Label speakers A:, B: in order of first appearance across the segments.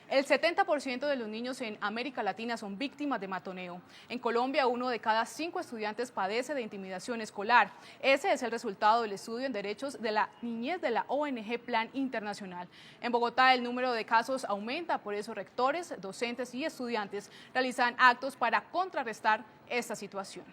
A: El 70% de los niños en América Latina son víctimas de matoneo. En Colombia, 1 de cada 5 estudiantes padece de intimidación escolar. Ese es el resultado del estudio en derechos de la niñez de la ONG Plan Internacional. En Bogotá, el número de casos aumenta, por eso rectores, docentes y estudiantes realizan actos para contrarrestar esta situación.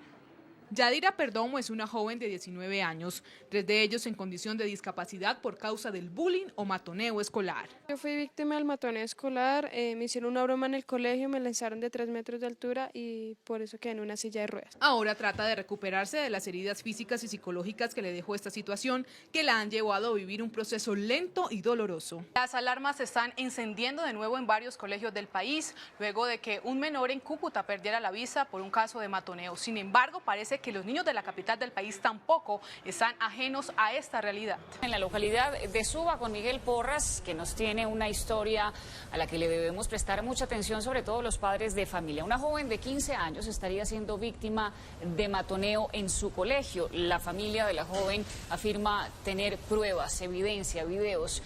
A: Yadira Perdomo es una joven de 19 años, 3 de ellos en condición de discapacidad por causa del bullying o matoneo escolar.
B: Yo fui víctima del matoneo escolar, me hicieron una broma en el colegio, me lanzaron de 3 metros de altura y por eso quedé en una silla de ruedas.
A: Ahora trata de recuperarse de las heridas físicas y psicológicas que le dejó esta situación, que la han llevado a vivir un proceso lento y doloroso. Las alarmas se están encendiendo de nuevo en varios colegios del país, luego de que un menor en Cúcuta perdiera la vista por un caso de matoneo. Sin embargo, parece que los niños de la capital del país tampoco están ajenos a esta realidad.
C: En la localidad de Suba, con Miguel Porras, que nos tiene una historia a la que le debemos prestar mucha atención, sobre todo los padres de familia. Una joven de 15 años estaría siendo víctima de matoneo en su colegio. La familia de la joven afirma tener pruebas, evidencia, videos.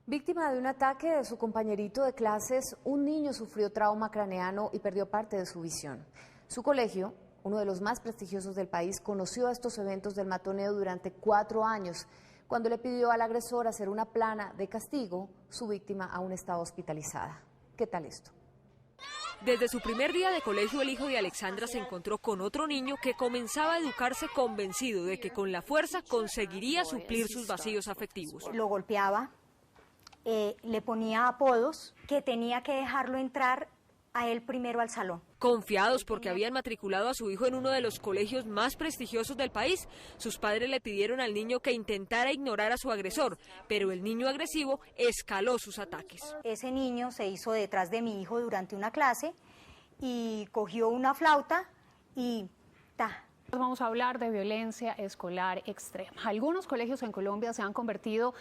D: Víctima de un ataque de su compañerito de clases, un niño sufrió trauma craneano y perdió parte de su visión. Su colegio, uno de los más prestigiosos del país, conoció estos eventos del matoneo durante 4 años. Cuando le pidió al agresor hacer una plana de castigo, su víctima aún estaba hospitalizada. ¿Qué tal esto?
E: Desde su primer día de colegio, el hijo de Alexandra se encontró con otro niño que comenzaba a educarse convencido de que con la fuerza conseguiría suplir sus vacíos afectivos.
F: Lo golpeaba, le ponía apodos, que tenía que dejarlo entrar a él primero al salón.
E: Confiados porque habían matriculado a su hijo en uno de los colegios más prestigiosos del país, sus padres le pidieron al niño que intentara ignorar a su agresor, pero el niño agresivo escaló sus ataques.
F: Ese niño se hizo detrás de mi hijo durante una clase y cogió una flauta y
G: Vamos a hablar de violencia escolar extrema. Algunos colegios en Colombia se han convertido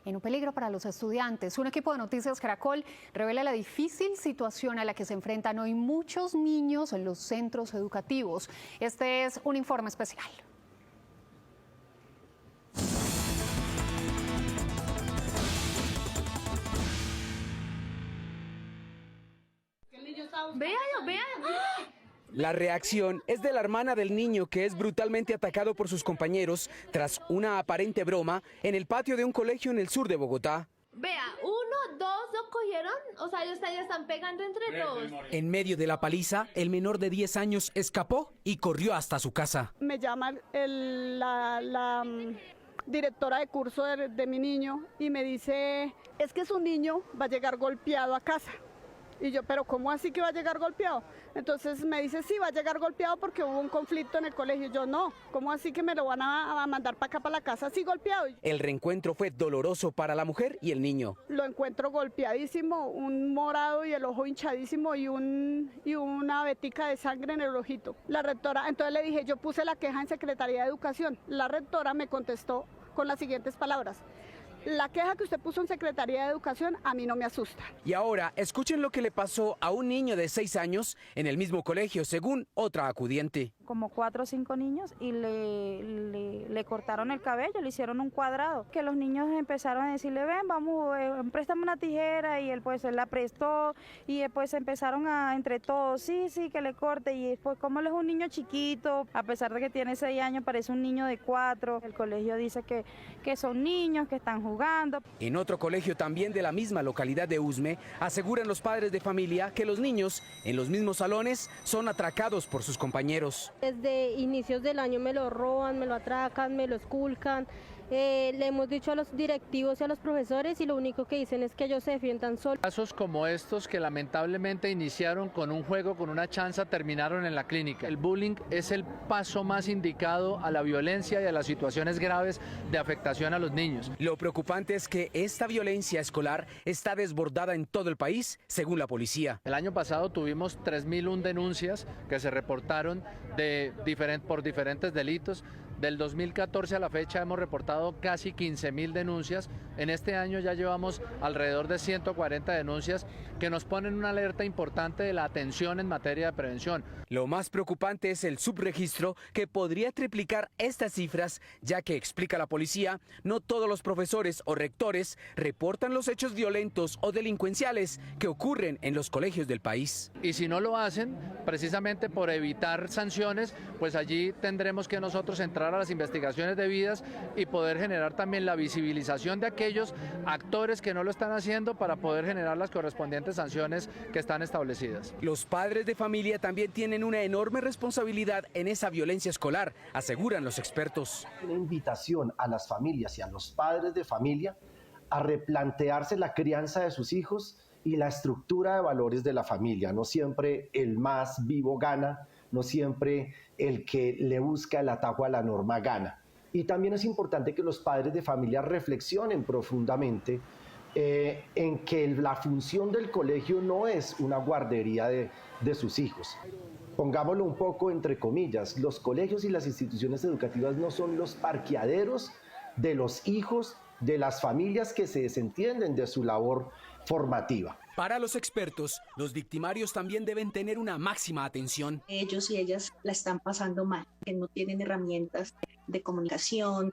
G: en un peligro para los estudiantes. Un equipo de Noticias Caracol revela la difícil situación a la que se enfrentan hoy muchos niños en los centros educativos. Este es un informe especial.
H: Véalo.
I: La reacción es de la hermana del niño que es brutalmente atacado por sus compañeros tras una aparente broma en el patio de un colegio en el sur de Bogotá.
H: Vea, 1, 2 lo cogieron, o sea, ellos ya están pegando entre todos.
I: En medio de la paliza, el menor de 10 años escapó y corrió hasta su casa.
J: Me llama la directora de curso de mi niño y me dice, es que su niño va a llegar golpeado a casa. Y yo, pero ¿cómo así que va a llegar golpeado? Entonces me dice, sí, va a llegar golpeado porque hubo un conflicto en el colegio. Yo, no, ¿cómo así que me lo van a mandar para acá, para la casa, así golpeado?
I: El reencuentro fue doloroso para la mujer y el niño.
J: Lo encuentro golpeadísimo, un morado y el ojo hinchadísimo y una vetica de sangre en el ojito. La rectora, entonces le dije, yo puse la queja en Secretaría de Educación. La rectora me contestó con las siguientes palabras. La queja que usted puso en Secretaría de Educación a mí no me asusta.
I: Y ahora, escuchen lo que le pasó a un niño de 6 años en el mismo colegio, según otra acudiente.
K: Como 4 o 5 niños y le cortaron el cabello, le hicieron un cuadrado. Que los niños empezaron a decirle, ven, vamos, préstame una tijera, y él pues él la prestó y después empezaron a entre todos, sí, que le corte, y después como él es un niño chiquito, a pesar de que tiene 6 años, parece un niño de 4. El colegio dice que son niños, que están jugando.
I: En otro colegio también de la misma localidad de Usme, aseguran los padres de familia que los niños en los mismos salones son atracados por sus compañeros.
L: Desde inicios del año me lo roban, me lo atracan, me lo esculcan. Le hemos dicho a los directivos y a los profesores y lo único que dicen es que ellos se defiendan solos.
M: Casos como estos que lamentablemente iniciaron con un juego, con una chanza, terminaron en la clínica. El bullying es el paso más indicado a la violencia y a las situaciones graves de afectación a los niños.
I: Lo preocupante es que esta violencia escolar está desbordada en todo el país, según la policía.
M: El año pasado tuvimos 3.001 denuncias que se reportaron por diferentes delitos. Del 2014 a la fecha hemos reportado casi 15.000 denuncias. En este año ya llevamos alrededor de 140 denuncias que nos ponen una alerta importante de la atención en materia de prevención.
I: Lo más preocupante es el subregistro, que podría triplicar estas cifras, ya que, explica la policía, no todos los profesores o rectores reportan los hechos violentos o delincuenciales que ocurren en los colegios del país.
M: Y si no lo hacen, precisamente por evitar sanciones, pues allí tendremos que nosotros entrar a las investigaciones debidas y poder generar también la visibilización de aquellos actores que no lo están haciendo para poder generar las correspondientes sanciones que están establecidas.
I: Los padres de familia también tienen una enorme responsabilidad en esa violencia escolar, aseguran los expertos.
N: Una invitación a las familias y a los padres de familia a replantearse la crianza de sus hijos y la estructura de valores de la familia. No siempre el más vivo gana, no siempre el que le busca el atajo a la norma gana. Y también es importante que los padres de familia reflexionen profundamente en que la función del colegio no es una guardería de sus hijos. Pongámoslo un poco entre comillas, los colegios y las instituciones educativas no son los parqueaderos de los hijos de las familias que se desentienden de su labor formativa.
I: Para los expertos, los victimarios también deben tener una máxima atención.
O: Ellos y ellas la están pasando mal, que no tienen herramientas de comunicación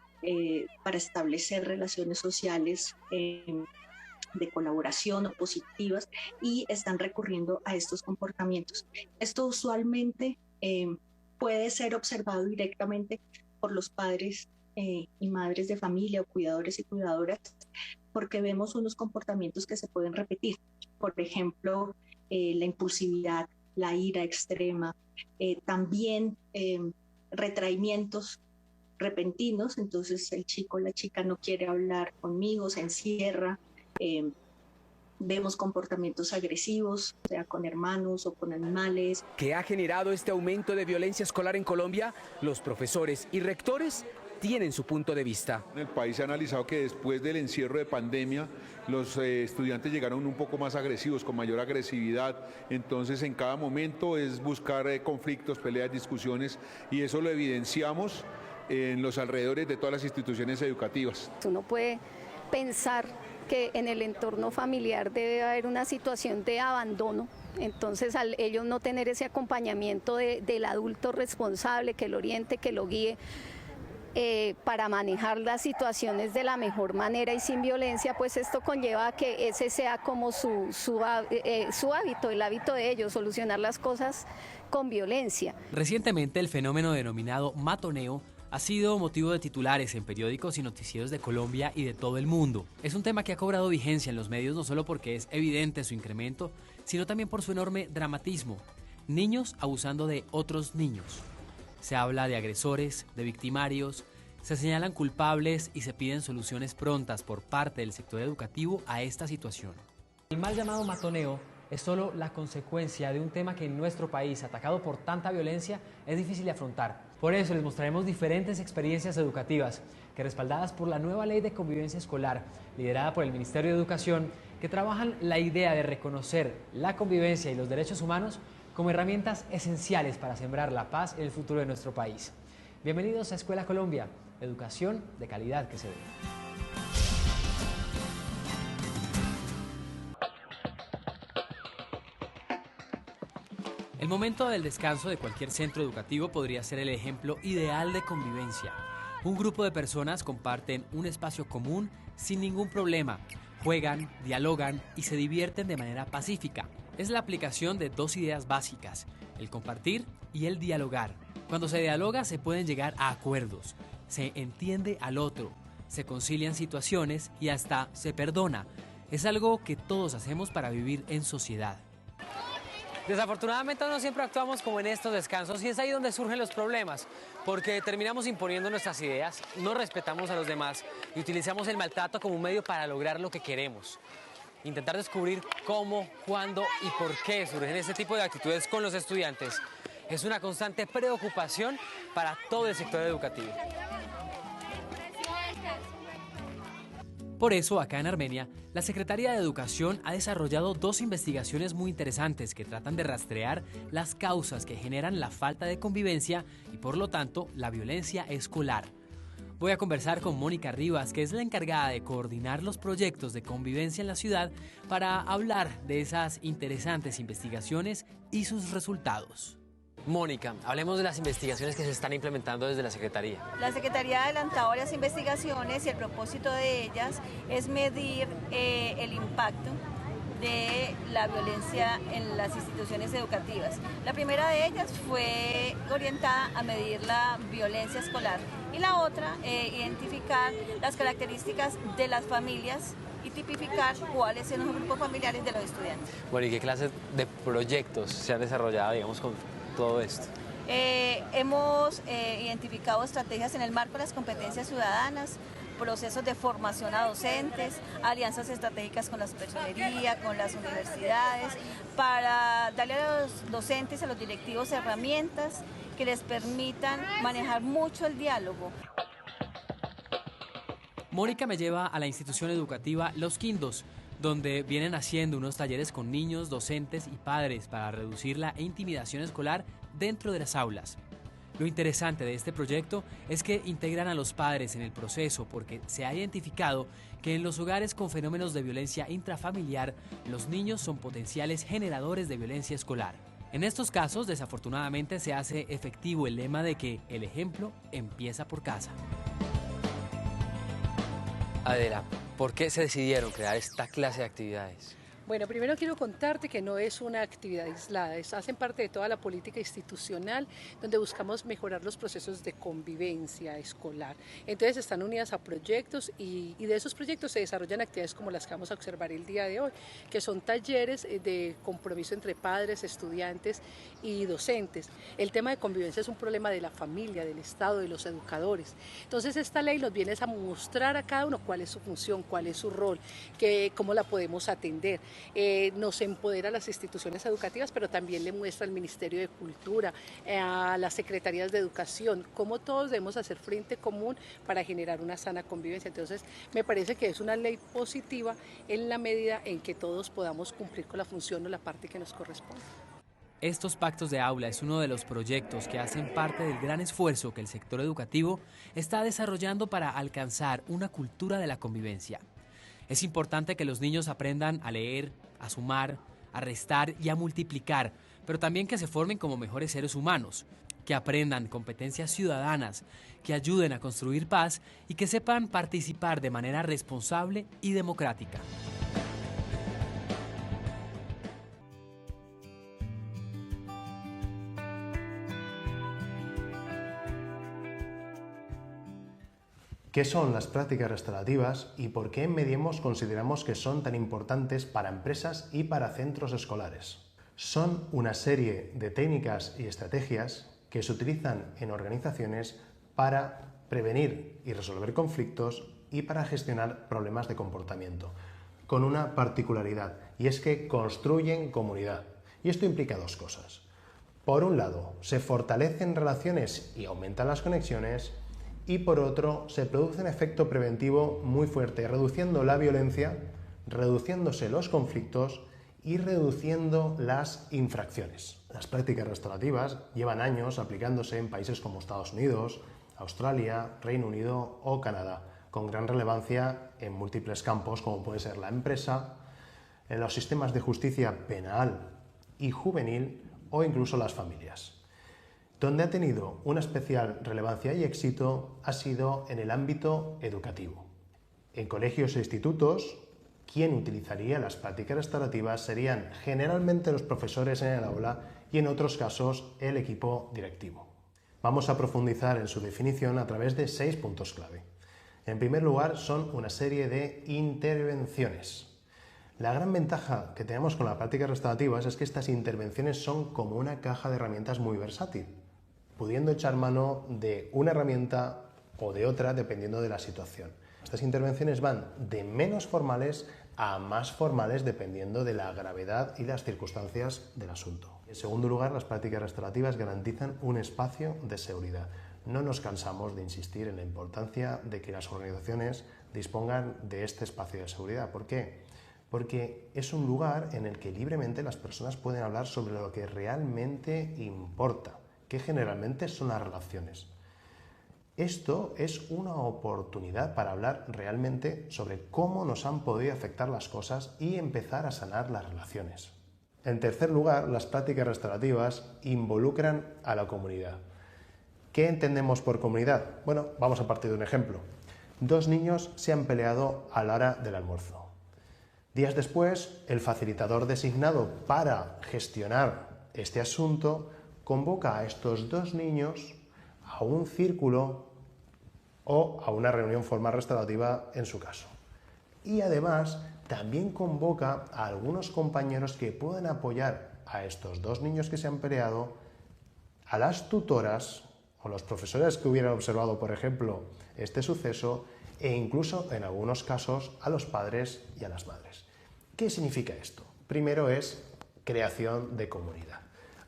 O: para establecer relaciones sociales de colaboración o positivas, y están recurriendo a estos comportamientos. Esto usualmente puede ser observado directamente por los padres y madres de familia o cuidadores y cuidadoras, porque vemos unos comportamientos que se pueden repetir. Por ejemplo, la impulsividad, la ira extrema, también retraimientos repentinos. Entonces el chico o la chica no quiere hablar conmigo, se encierra. Vemos comportamientos agresivos, sea con hermanos o con animales.
I: ¿Qué ha generado este aumento de violencia escolar en Colombia? Los profesores y rectores tienen su punto de vista.
P: En el país se ha analizado que después del encierro de pandemia, los estudiantes llegaron un poco más agresivos, con mayor agresividad. Entonces, en cada momento es buscar conflictos, peleas, discusiones, y eso lo evidenciamos en los alrededores de todas las instituciones educativas.
Q: Uno puede pensar que en el entorno familiar debe haber una situación de abandono. Entonces, al ellos no tener ese acompañamiento del adulto responsable que lo oriente, que lo guíe, para manejar las situaciones de la mejor manera y sin violencia, pues esto conlleva a que ese sea como su hábito, el hábito de ellos, solucionar las cosas con violencia.
R: Recientemente el fenómeno denominado matoneo ha sido motivo de titulares en periódicos y noticieros de Colombia y de todo el mundo. Es un tema que ha cobrado vigencia en los medios no solo porque es evidente su incremento, sino también por su enorme dramatismo. Niños abusando de otros niños. Se habla de agresores, de victimarios, se señalan culpables y se piden soluciones prontas por parte del sector educativo a esta situación. El mal llamado matoneo es solo la consecuencia de un tema que en nuestro país, atacado por tanta violencia, es difícil de afrontar. Por eso les mostraremos diferentes experiencias educativas que, respaldadas por la nueva Ley de Convivencia Escolar, liderada por el Ministerio de Educación, que trabajan la idea de reconocer la convivencia y los derechos humanos como herramientas esenciales para sembrar la paz en el futuro de nuestro país. Bienvenidos a Escuela Colombia, educación de calidad que se ve. El momento del descanso de cualquier centro educativo podría ser el ejemplo ideal de convivencia. Un grupo de personas comparten un espacio común sin ningún problema, juegan, dialogan y se divierten de manera pacífica. Es la aplicación de dos ideas básicas, el compartir y el dialogar. Cuando se dialoga se pueden llegar a acuerdos, se entiende al otro, se concilian situaciones y hasta se perdona. Es algo que todos hacemos para vivir en sociedad. Desafortunadamente no siempre actuamos como en estos descansos y es ahí donde surgen los problemas, porque terminamos imponiendo nuestras ideas, no respetamos a los demás y utilizamos el maltrato como un medio para lograr lo que queremos. Intentar descubrir cómo, cuándo y por qué surgen este tipo de actitudes con los estudiantes es una constante preocupación para todo el sector educativo. Por eso, acá en Armenia, la Secretaría de Educación ha desarrollado 2 investigaciones muy interesantes que tratan de rastrear las causas que generan la falta de convivencia y, por lo tanto, la violencia escolar. Voy a conversar con Mónica Rivas, que es la encargada de coordinar los proyectos de convivencia en la ciudad, para hablar de esas interesantes investigaciones y sus resultados. Mónica, hablemos de las investigaciones que se están implementando desde la Secretaría.
S: La Secretaría ha adelantado varias investigaciones y el propósito de ellas es medir el impacto de la violencia en las instituciones educativas. La primera de ellas fue orientada a medir la violencia escolar y la otra, identificar las características de las familias y tipificar cuáles son los grupos familiares de los estudiantes.
R: Bueno, ¿y qué clases de proyectos se han desarrollado, digamos, con todo esto?
S: Hemos identificado estrategias en el marco de las competencias ciudadanas, procesos de formación a docentes, alianzas estratégicas con la personería, con las universidades, para darle a los docentes, a los directivos herramientas que les permitan manejar mucho el diálogo.
R: Mónica me lleva a la institución educativa Los Quindos, donde vienen haciendo unos talleres con niños, docentes y padres para reducir la intimidación escolar dentro de las aulas. Lo interesante de este proyecto es que integran a los padres en el proceso, porque se ha identificado que en los hogares con fenómenos de violencia intrafamiliar, los niños son potenciales generadores de violencia escolar. En estos casos, desafortunadamente, se hace efectivo el lema de que el ejemplo empieza por casa. Adela, ¿por qué se decidieron crear esta clase de actividades?
T: Bueno, primero quiero contarte que no es una actividad aislada, hacen parte de toda la política institucional donde buscamos mejorar los procesos de convivencia escolar. Entonces están unidas a proyectos y de esos proyectos se desarrollan actividades como las que vamos a observar el día de hoy, que son talleres de compromiso entre padres, estudiantes y docentes. El tema de convivencia es un problema de la familia, del Estado, de los educadores. Entonces esta ley nos viene a mostrar a cada uno cuál es su función, cuál es su rol, cómo la podemos atender. Nos empodera a las instituciones educativas, pero también le muestra al Ministerio de Cultura, a las Secretarías de Educación, cómo todos debemos hacer frente común para generar una sana convivencia. Entonces, me parece que es una ley positiva en la medida en que todos podamos cumplir con la función o la parte que nos corresponde.
R: Estos pactos de aula es uno de los proyectos que hacen parte del gran esfuerzo que el sector educativo está desarrollando para alcanzar una cultura de la convivencia. Es importante que los niños aprendan a leer, a sumar, a restar y a multiplicar, pero también que se formen como mejores seres humanos, que aprendan competencias ciudadanas, que ayuden a construir paz y que sepan participar de manera responsable y democrática.
U: ¿Qué son las prácticas restaurativas y por qué en Mediemos consideramos que son tan importantes para empresas y para centros escolares? Son una serie de técnicas y estrategias que se utilizan en organizaciones para prevenir y resolver conflictos y para gestionar problemas de comportamiento, con una particularidad, y es que construyen comunidad. Y esto implica 2 cosas. Por un lado, se fortalecen relaciones y aumentan las conexiones, y por otro, se produce un efecto preventivo muy fuerte, reduciendo la violencia, reduciéndose los conflictos y reduciendo las infracciones. Las prácticas restaurativas llevan años aplicándose en países como Estados Unidos, Australia, Reino Unido o Canadá, con gran relevancia en múltiples campos como puede ser la empresa, en los sistemas de justicia penal y juvenil o incluso las familias. Donde ha tenido una especial relevancia y éxito ha sido en el ámbito educativo. En colegios e institutos, quien utilizaría las prácticas restaurativas serían generalmente los profesores en el aula y en otros casos el equipo directivo. Vamos a profundizar en su definición a través de 6 puntos clave. En primer lugar, son una serie de intervenciones. La gran ventaja que tenemos con las prácticas restaurativas es que estas intervenciones son como una caja de herramientas muy versátil, pudiendo echar mano de una herramienta o de otra dependiendo de la situación. Estas intervenciones van de menos formales a más formales dependiendo de la gravedad y las circunstancias del asunto. En segundo lugar, las prácticas restaurativas garantizan un espacio de seguridad. No nos cansamos de insistir en la importancia de que las organizaciones dispongan de este espacio de seguridad. ¿Por qué? Porque es un lugar en el que libremente las personas pueden hablar sobre lo que realmente importa, que generalmente son las relaciones. Esto es una oportunidad para hablar realmente sobre cómo nos han podido afectar las cosas y empezar a sanar las relaciones. En tercer lugar, las prácticas restaurativas involucran a la comunidad. ¿Qué entendemos por comunidad? Bueno, vamos a partir de un ejemplo. 2 niños se han peleado a la hora del almuerzo. Días después, el facilitador designado para gestionar este asunto convoca a estos 2 niños a un círculo o a una reunión formal restaurativa en su caso. Y además también convoca a algunos compañeros que puedan apoyar a estos 2 niños que se han peleado, a las tutoras o los profesores que hubieran observado, por ejemplo, este suceso, e incluso en algunos casos a los padres y a las madres. ¿Qué significa esto? Primero es creación de comunidad.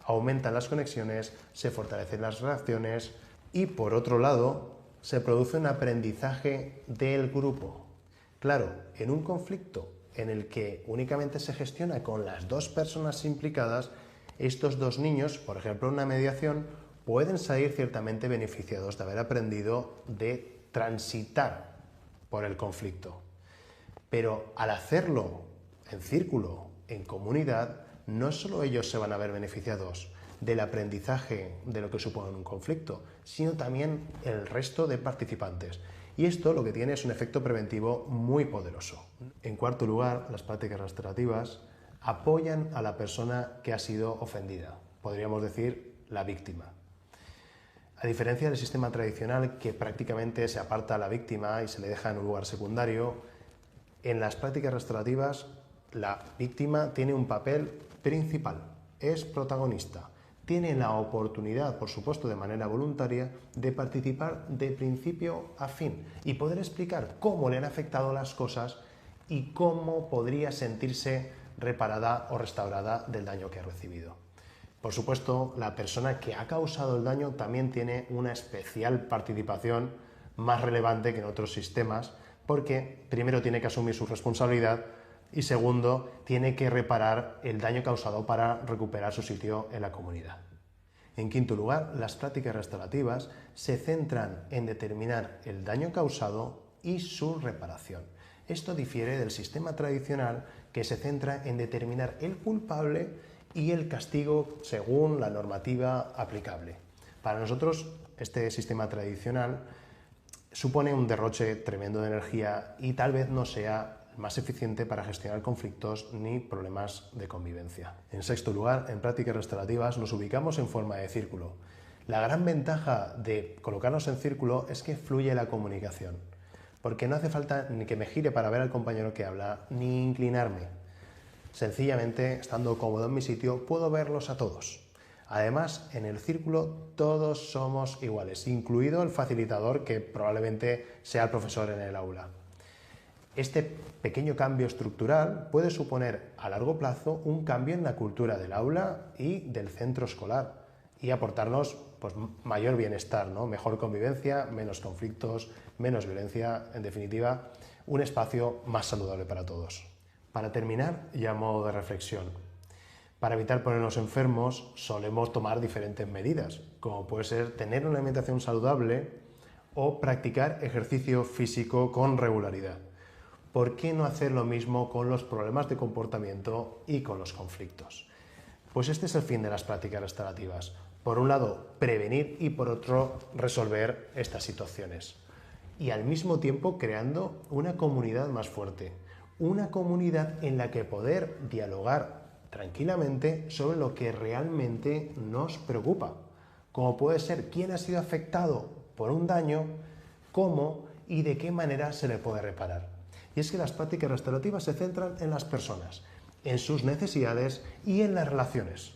U: Aumentan las conexiones, se fortalecen las relaciones y, por otro lado, se produce un aprendizaje del grupo. Claro, en un conflicto en el que únicamente se gestiona con las 2 personas implicadas, estos 2 niños, por ejemplo, en una mediación, pueden salir ciertamente beneficiados de haber aprendido de transitar por el conflicto. Pero al hacerlo en círculo, en comunidad, no solo ellos se van a ver beneficiados del aprendizaje de lo que supone un conflicto, sino también el resto de participantes. Y esto lo que tiene es un efecto preventivo muy poderoso. En cuarto lugar, las prácticas restaurativas apoyan a la persona que ha sido ofendida, podríamos decir la víctima. A diferencia del sistema tradicional, que prácticamente se aparta a la víctima y se le deja en un lugar secundario, en las prácticas restaurativas la víctima tiene un papel principal, es protagonista, tiene la oportunidad, por supuesto de manera voluntaria, de participar de principio a fin y poder explicar cómo le han afectado las cosas y cómo podría sentirse reparada o restaurada del daño que ha recibido. Por supuesto, la persona que ha causado el daño también tiene una especial participación más relevante que en otros sistemas, porque primero tiene que asumir su responsabilidad y segundo, tiene que reparar el daño causado para recuperar su sitio en la comunidad. En quinto lugar, las prácticas restaurativas se centran en determinar el daño causado y su reparación. Esto difiere del sistema tradicional, que se centra en determinar el culpable y el castigo según la normativa aplicable. Para nosotros, este sistema tradicional supone un derroche tremendo de energía y tal vez no sea más eficiente para gestionar conflictos ni problemas de convivencia. En sexto lugar, en prácticas restaurativas nos ubicamos en forma de círculo. La gran ventaja de colocarnos en círculo es que fluye la comunicación, porque no hace falta ni que me gire para ver al compañero que habla, ni inclinarme. Sencillamente, estando cómodo en mi sitio, puedo verlos a todos. Además, en el círculo todos somos iguales, incluido el facilitador, que probablemente sea el profesor en el aula. Este pequeño cambio estructural puede suponer a largo plazo un cambio en la cultura del aula y del centro escolar y aportarnos mayor bienestar, ¿no? Mejor convivencia, menos conflictos, menos violencia, en definitiva, un espacio más saludable para todos. Para terminar, y a modo de reflexión, para evitar ponernos enfermos solemos tomar diferentes medidas, como puede ser tener una alimentación saludable o practicar ejercicio físico con regularidad. ¿Por qué no hacer lo mismo con los problemas de comportamiento y con los conflictos? Pues este es el fin de las prácticas restaurativas. Por un lado, prevenir y por otro, resolver estas situaciones. Y al mismo tiempo creando una comunidad más fuerte. Una comunidad en la que poder dialogar tranquilamente sobre lo que realmente nos preocupa. Como puede ser quién ha sido afectado por un daño, cómo y de qué manera se le puede reparar. Y es que las prácticas restaurativas se centran en las personas, en sus necesidades y en las relaciones.